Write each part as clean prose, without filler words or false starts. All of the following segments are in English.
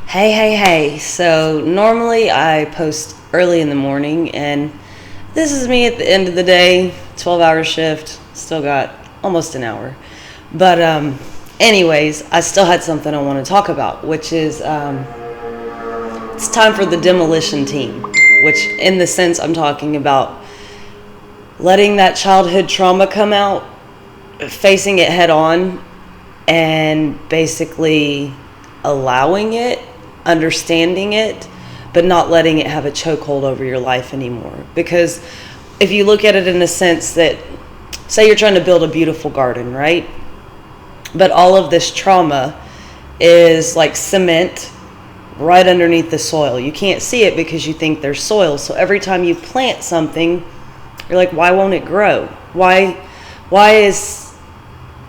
Hey. So normally I post early in the morning, and this is me at the end of the day, 12-hour shift, still got almost an hour. But anyways, I still had something I want to talk about, which is it's time for the demolition team, which in the sense I'm talking about letting that childhood trauma come out, facing it head on, and basically allowing it, understanding it, but not letting it have a chokehold over your life anymore. Because if you look at it in a sense that, say you're trying to build a beautiful garden, right? But all of this trauma is like cement right underneath the soil. You can't see it because you think there's soil. So every time you plant something, you're like, why won't it grow? Why is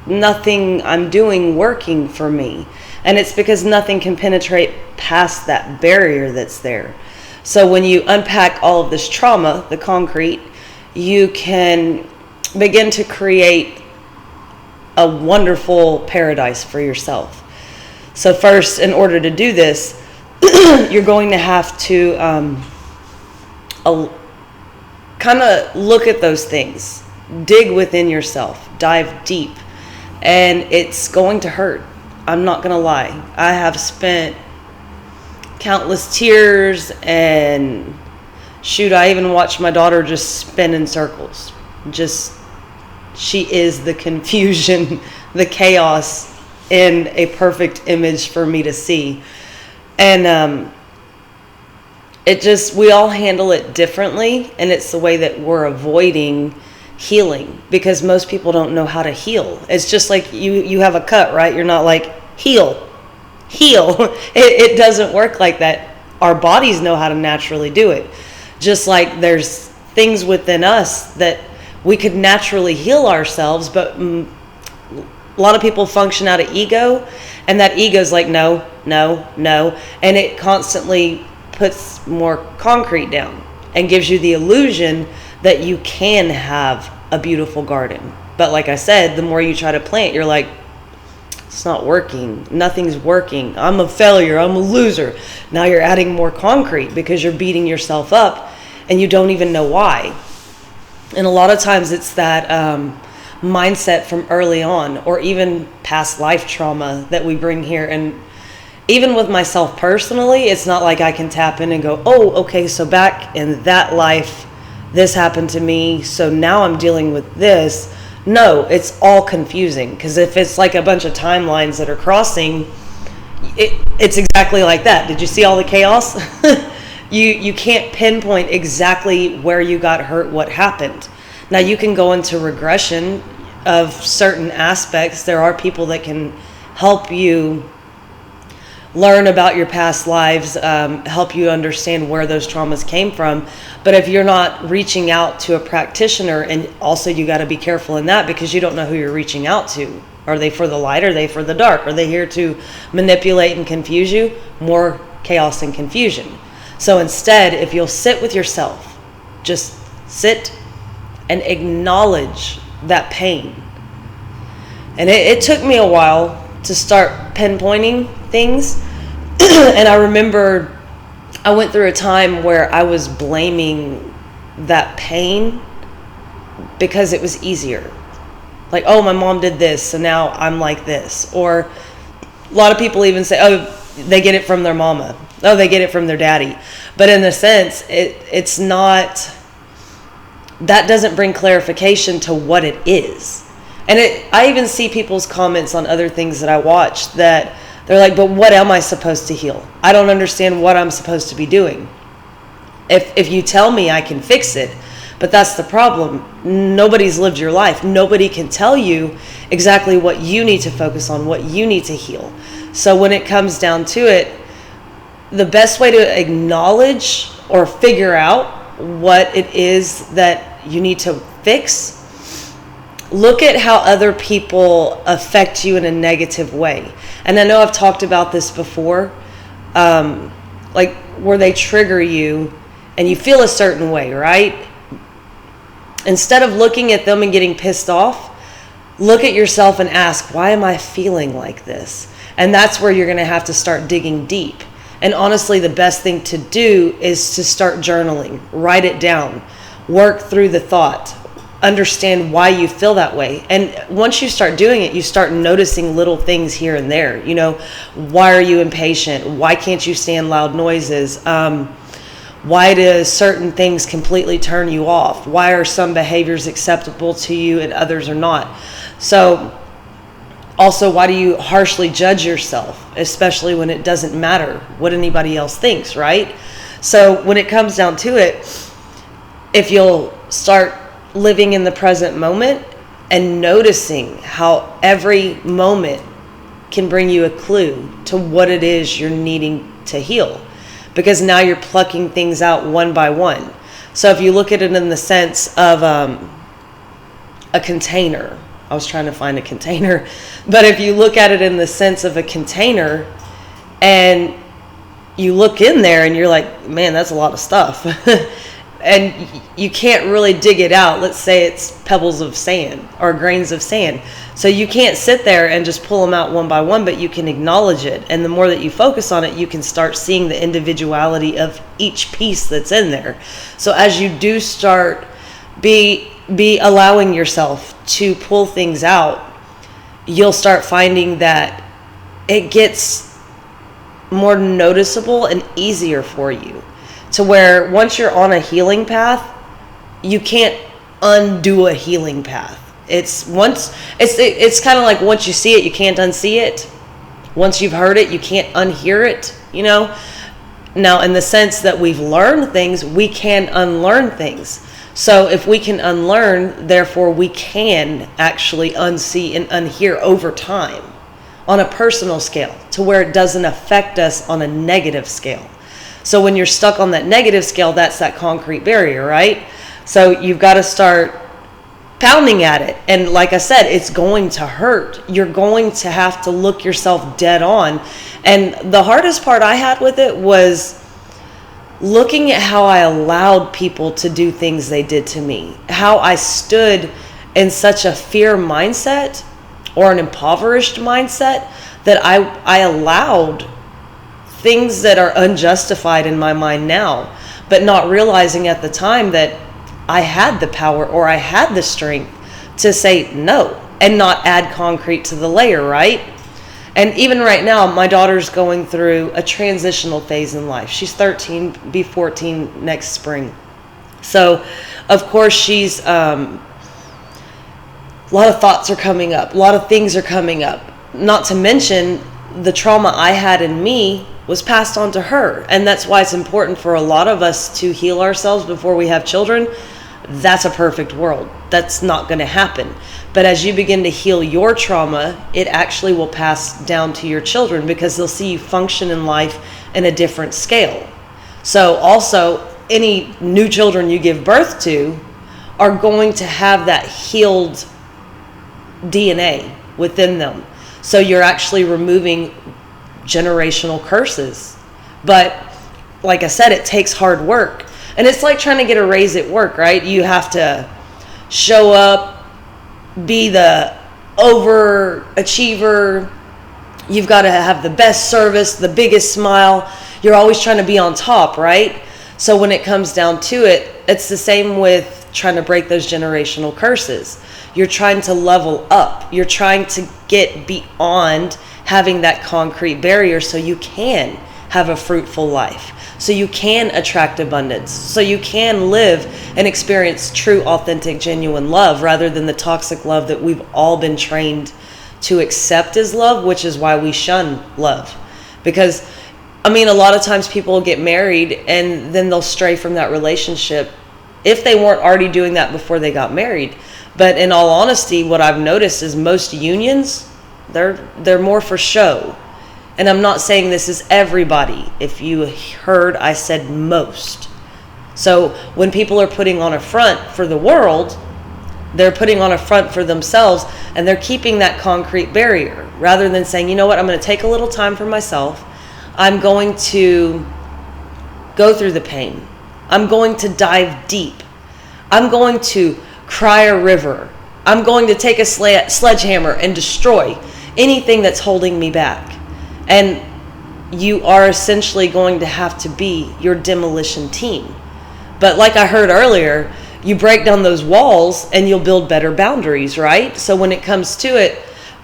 nothing I'm doing working for me? And it's because nothing can penetrate past that barrier that's there. So when you unpack all of this trauma, the concrete, you can begin to create a wonderful paradise for yourself. So first, in order to do this, you're going to have to kind of look at those things, dig within yourself, dive deep, and it's going to hurt. I'm not going to lie. I have spent countless tears, and shoot, I even watched my daughter just spin in circles. She is the confusion, the chaos in a perfect image for me to see. And we all handle it differently, and it's the way that we're avoiding healing, because most people don't know how to heal. It's just like you have a cut, right? You're not like, heal. It doesn't work like that. Our bodies know how to naturally do it. Just like there's things within us that we could naturally heal ourselves, but a lot of people function out of ego, and that ego's like, no, and it constantly puts more concrete down and gives you the illusion that you can have a beautiful garden. But like I said, the more you try to plant, you're like, it's not working. Nothing's working. I'm a failure. I'm a loser. Now you're adding more concrete because you're beating yourself up and you don't even know why. And a lot of times it's that mindset from early on, or even past life trauma that we bring here. And even with myself personally, it's not like I can tap in and go, oh, okay, so back in that life, this happened to me, so now I'm dealing with this. No, it's all confusing, because if it's like a bunch of timelines that are crossing, it's exactly like that. Did you see all the chaos? You can't pinpoint exactly where you got hurt, what happened. Now you can go into regression of certain aspects. There are people that can help you learn about your past lives, help you understand where those traumas came from. But if you're not reaching out to a practitioner, and also you got to be careful in that, because you don't know who you're reaching out to. Are they for the light? Are they for the dark? Are they here to manipulate and confuse you? More chaos and confusion. So instead, if you'll sit with yourself, just sit and acknowledge that pain. And it took me a while to start pinpointing things. And I remember I went through a time where I was blaming that pain because it was easier. Like, oh, my mom did this, so now I'm like this. Or a lot of people even say, oh, they get it from their mama. Oh, they get it from their daddy. But in a sense, it's not, that doesn't bring clarification to what it is. And I even see people's comments on other things that I watch that they're like, but what am I supposed to heal? I don't understand what I'm supposed to be doing. If you tell me, I can fix it. But that's the problem. Nobody's lived your life. Nobody can tell you exactly what you need to focus on, what you need to heal. So when it comes down to it, the best way to acknowledge or figure out what it is that you need to fix, look at how other people affect you in a negative way. And I know I've talked about this before, like where they trigger you and you feel a certain way, right? Instead of looking at them and getting pissed off, look at yourself and ask, why am I feeling like this? And that's where you're going to have to start digging deep. And honestly, the best thing to do is to start journaling, write it down, work through the thought, understand why you feel that way. And once you start doing it, you start noticing little things here and there. You know, why are you impatient? Why can't you stand loud noises? Why do certain things completely turn you off? Why are some behaviors acceptable to you and others are not? So also, why do you harshly judge yourself, especially when it doesn't matter what anybody else thinks, right? So when it comes down to it, if you'll start living in the present moment and noticing how every moment can bring you a clue to what it is you're needing to heal, because now you're plucking things out one by one. So if you look at it in the sense of a container, I was trying to find a container, but if you look at it in the sense of a container and you look in there and you're like, man, that's a lot of stuff. And you can't really dig it out. Let's say it's pebbles of sand or grains of sand. So you can't sit there and just pull them out one by one, but you can acknowledge it. And the more that you focus on it, you can start seeing the individuality of each piece that's in there. So as you do start be allowing yourself to pull things out, you'll start finding that it gets more noticeable and easier for you, to where once you're on a healing path, you can't undo a healing path. It's kind of like once you see it, you can't unsee it. Once you've heard it, you can't unhear it, you know. Now, in the sense that we've learned things, we can unlearn things. So if we can unlearn, therefore we can actually unsee and unhear over time on a personal scale, to where it doesn't affect us on a negative scale. So when you're stuck on that negative scale, that's that concrete barrier, right? So you've got to start pounding at it. And like I said, it's going to hurt. You're going to have to look yourself dead on. And the hardest part I had with it was looking at how I allowed people to do things they did to me, how I stood in such a fear mindset or an impoverished mindset that I allowed things that are unjustified in my mind now, but not realizing at the time that I had the power or I had the strength to say no and not add concrete to the layer, right? And even right now, my daughter's going through a transitional phase in life. She's 13, be 14 next spring. So, of course, she's, a lot of thoughts are coming up. A lot of things are coming up. Not to mention, the trauma I had in me was passed on to her. And that's why it's important for a lot of us to heal ourselves before we have children. That's a perfect world. That's not going to happen. But as you begin to heal your trauma, it actually will pass down to your children, because they'll see you function in life in a different scale. So also, any new children you give birth to are going to have that healed DNA within them. So you're actually removing generational curses. But like I said, it takes hard work. And it's like trying to get a raise at work, right? You have to show up, be the overachiever. You've got to have the best service, the biggest smile. You're always trying to be on top, right? So when it comes down to it, it's the same with trying to break those generational curses. You're trying to level up. You're trying to get beyond having that concrete barrier so you can have a fruitful life, so you can attract abundance, so you can live and experience true, authentic, genuine love, rather than the toxic love that we've all been trained to accept as love, which is why we shun love. Because, I mean, a lot of times people will get married and then they'll stray from that relationship if they weren't already doing that before they got married. But in all honesty, what I've noticed is most unions, they're more for show. And I'm not saying this is everybody. If you heard, I said most. So when people are putting on a front for the world, they're putting on a front for themselves, and they're keeping that concrete barrier, rather than saying, you know what, I'm going to take a little time for myself. I'm going to go through the pain. I'm going to dive deep. I'm going to cry a river. I'm going to take a sledgehammer and destroy anything that's holding me back. And you are essentially going to have to be your demolition team. But like I heard earlier, you break down those walls and you'll build better boundaries, right? So when it comes to it,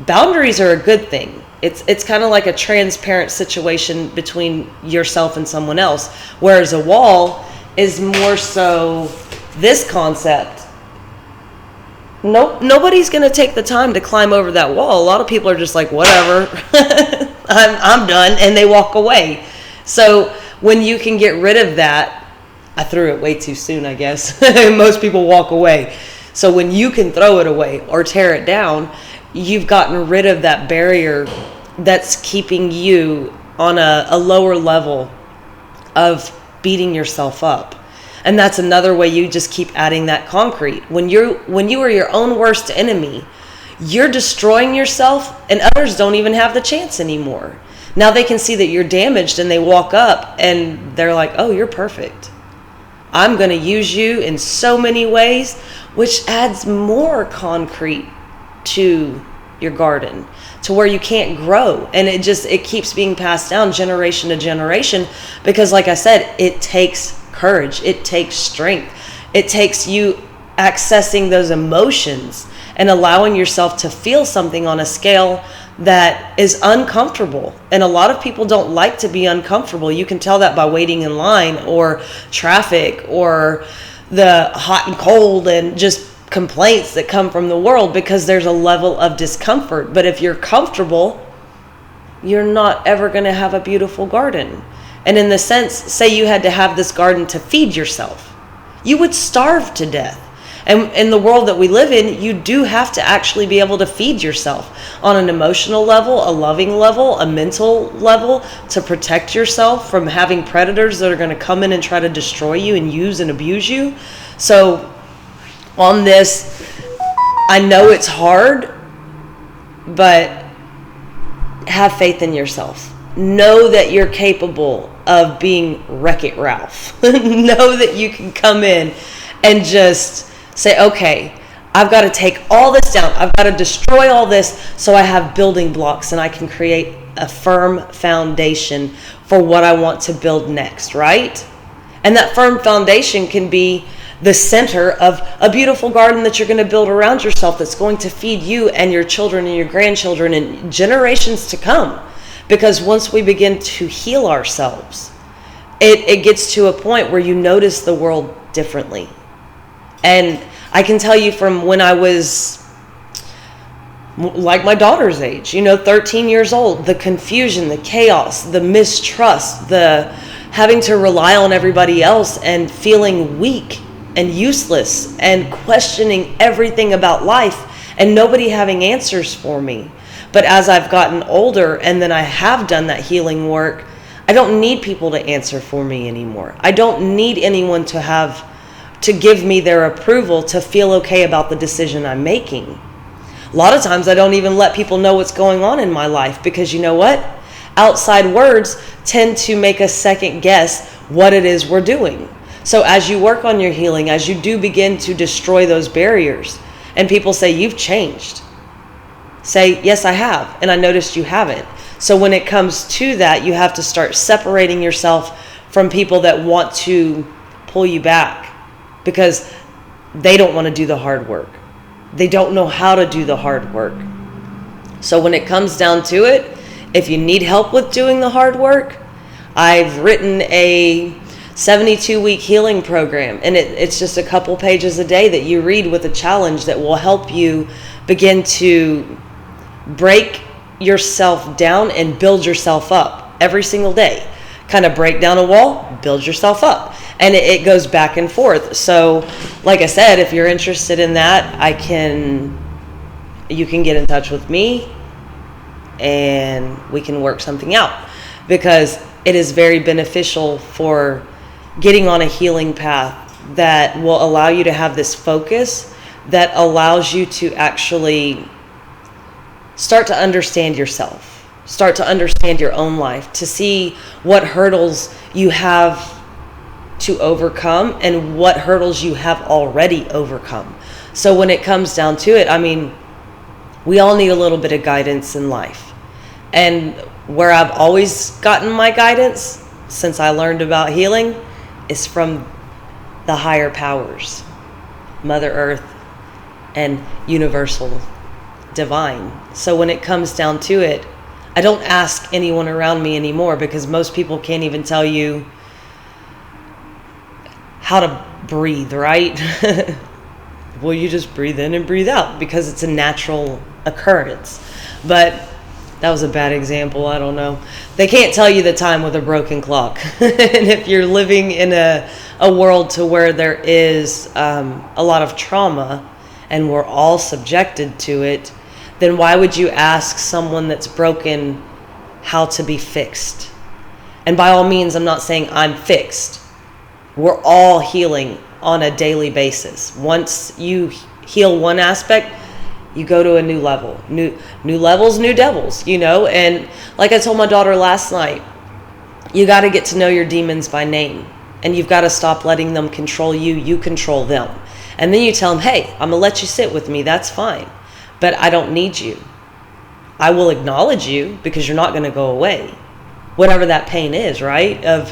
boundaries are a good thing. It's kind of like a transparent situation between yourself and someone else, whereas a wall is more so this concept. Nope, nobody's going to take the time to climb over that wall. A lot of people are just like, whatever, I'm done, and they walk away. So when you can get rid of that, I threw it way too soon, I guess. Most people walk away. So when you can throw it away or tear it down, you've gotten rid of that barrier that's keeping you on a lower level of beating yourself up. And that's another way you just keep adding that concrete. When you are your own worst enemy, you're destroying yourself, and others don't even have the chance anymore. Now they can see that you're damaged, and they walk up and they're like, oh, you're perfect. I'm going to use you in so many ways, which adds more concrete to your garden to where you can't grow. And it keeps being passed down generation to generation, because like I said, it takes courage, it takes strength, it takes you accessing those emotions and allowing yourself to feel something on a scale that is uncomfortable. And a lot of people don't like to be uncomfortable. You can tell that by waiting in line or traffic or the hot and cold and just complaints that come from the world, because there's a level of discomfort. But if you're comfortable, you're not ever going to have a beautiful garden. And in the sense, say you had to have this garden to feed yourself, you would starve to death. And in the world that we live in, you do have to actually be able to feed yourself on an emotional level, a loving level, a mental level, to protect yourself from having predators that are going to come in and try to destroy you and use and abuse you. So on this, I know it's hard, but have faith in yourself. Know that you're capable of being Wreck-It Ralph. Know that you can come in and just say, okay, I've got to take all this down. I've got to destroy all this so I have building blocks and I can create a firm foundation for what I want to build next, right? And that firm foundation can be the center of a beautiful garden that you're going to build around yourself, that's going to feed you and your children and your grandchildren and generations to come. Because once we begin to heal ourselves, it gets to a point where you notice the world differently. And I can tell you from when I was like my daughter's age, 13 years old, the confusion, the chaos, the mistrust, the having to rely on everybody else and feeling weak and useless and questioning everything about life and nobody having answers for me. But as I've gotten older and then I have done that healing work, I don't need people to answer for me anymore. I don't need anyone to give me their approval to feel okay about the decision I'm making. A lot of times I don't even let people know what's going on in my life, because you know what? Outside words tend to make us second guess what it is we're doing. So as you work on your healing, as you do begin to destroy those barriers, and people say, you've changed, say, yes, I have, and I noticed you haven't. So when it comes to that, you have to start separating yourself from people that want to pull you back, because they don't want to do the hard work. They don't know how to do the hard work. So when it comes down to it, if you need help with doing the hard work, I've written a 72-week healing program, and it's just a couple pages a day that you read with a challenge that will help you begin to break yourself down and build yourself up every single day. Kind of break down a wall, build yourself up. And it goes back and forth. So, like I said, if you're interested in that, you can get in touch with me and we can work something out, because it is very beneficial for getting on a healing path that will allow you to have this focus that allows you to actually start to understand yourself, start to understand your own life, to see what hurdles you have to overcome and what hurdles you have already overcome. So when it comes down to it, we all need a little bit of guidance in life. And where I've always gotten my guidance since I learned about healing is from the higher powers, Mother Earth, and universal divine. So when it comes down to it, I don't ask anyone around me anymore, because most people can't even tell you how to breathe, right? Well, you just breathe in and breathe out because it's a natural occurrence. But that was a bad example. I don't know. They can't tell you the time with a broken clock. And if you're living in a world to where there is a lot of trauma and we're all subjected to it, then why would you ask someone that's broken how to be fixed? And by all means, I'm not saying I'm fixed. We're all healing on a daily basis. Once you heal one aspect, you go to a new level. New levels, new devils, you know? And like I told my daughter last night, you got to get to know your demons by name. And you've got to stop letting them control you. You control them. And then you tell them, hey, I'm going to let you sit with me. That's fine. But I don't need you. I will acknowledge you because you're not going to go away. Whatever that pain is, right? Of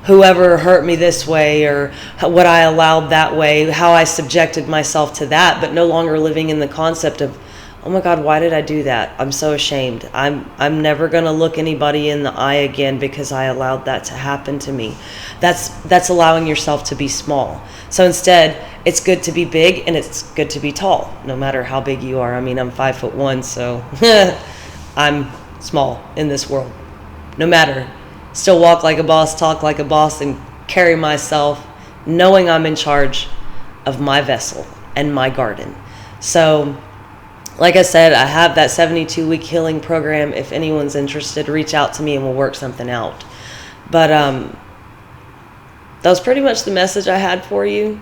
whoever hurt me this way, or what I allowed that way, how I subjected myself to that, but no longer living in the concept of, oh my God, why did I do that? I'm so ashamed. I'm never going to look anybody in the eye again because I allowed that to happen to me. That's allowing yourself to be small. So instead, it's good to be big and it's good to be tall, no matter how big you are. I mean, I'm 5'1", so I'm small in this world. No matter. Still walk like a boss, talk like a boss, and carry myself knowing I'm in charge of my vessel and my garden. So, like I said, I have that 72-week healing program. If anyone's interested, reach out to me and we'll work something out. But that was pretty much the message I had for you.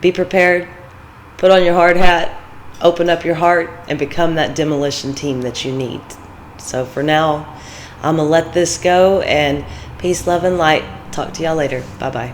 Be prepared. Put on your hard hat. Open up your heart and become that demolition team that you need. So for now, I'm going to let this go, and peace, love, and light. Talk to y'all later. Bye-bye.